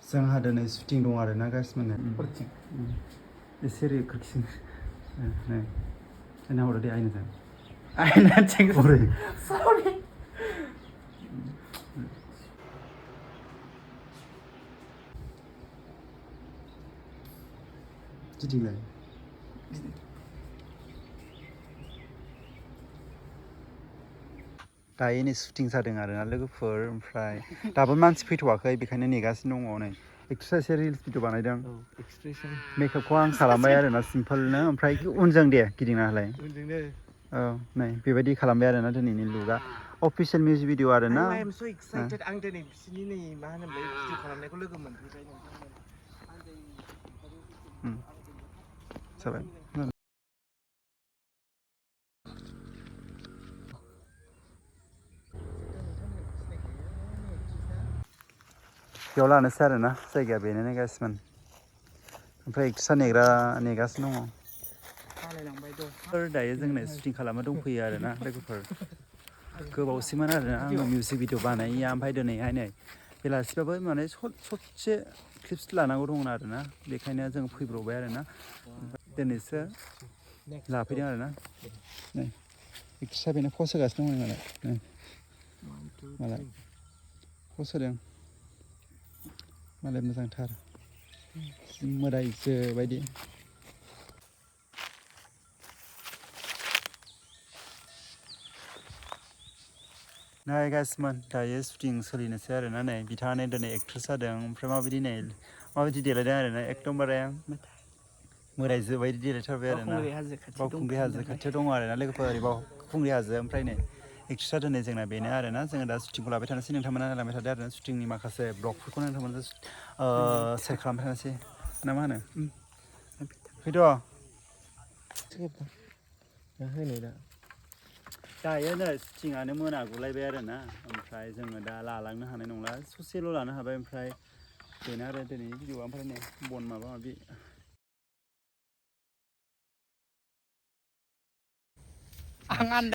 जोंहा दिनै शुटिं दं आरोना गाइस माने एसे ओरै खोरखिजों नै आयना हरदो दे आयनाजों आयनाजों सरि गिदिंलाय दायो नै शुटिं जादों आरोना लोगोफोर ओमफ्राय दाबो मानसि फैथ'वाखै बेखायनो नेगासिनो दङ नै एक्ट्रेसा एसे रिल्स भिडिअ बानायदों मेकआपखौ आं खालामबाय आरोना सिम्पोलनो ओमफ्राय उनजों दे गिदिंना होलाय औ नै बेबायदि खालामबाय आरोना दिनैनि लुकआ अफिसियेल मिउजिक भिडिअ आरोना आइ एम स' एक्साइटेड आं दिनै बिसोरनि नै मा होनोमोनलाय भिडिअ खालामनायखौ लोगो मोनफैबाय नोंथांमोन जाबाय बेयाव लानोसै आरोना जायगाया बेनो गाइसमोन ओमफ्राय एक्ट्रेसा नेगासिनो दङ दायो जोंनो शुटिं खालामनो दंफैयो आरोना लोगोफोर गोबावसैमोन आरोना आङो मिउजिक भिडिअ बानायैया ओमफ्राय दिनैहाय नै बेलासिबाबो माने ससे क्लिप्स लानांगौ दंमोन आरोना बेखायनो जों फैब्रबबाय आरोना दिनैसो लाफैदों आरोना नै एक्ट्रेसा बेनो पस्ट होगासिनो दङ मालाय नै मालाय पस्ट होदों मालाय मोजांथार मोदायजो बायदि नै गाइसमोन दायो शुटिं सोलिनोसै आरोना नै बिथाङानो दिनै एक्ट्रेस जादों ओमफ्राय माबायदि देलायदों आरोना एकदमबारे मोदायजो बायदि देलायथारबाय आरोना बावखुंग्रि हाजो खाथियाव दङ आरोना लोगोफोर बावखुंग्रि हाजो ओमफ्राय नै एक्ट्रेसा दिनै जोंना बेनो आरोना जोङो दा शुटिंखौ लाबाय थानोसै नोंथांमोना नायलांबाय थादो आरोना शुटिंनि माखासे ब्लगफोरखौ नोंथांमोनजों सेयार खालामबाय थानोसै ना मा होनो फैद' दायो नै शुटिंआनो मोनागुलायबाय आरोना ओमफ्राय जोङो दा लालांनो हानाय नंला ससेल' लानो हाबाय ओमफ्राय बेनो आरो दिनैनि भिडिअ'आ ओमफ्राय नै बन माबा माबि आं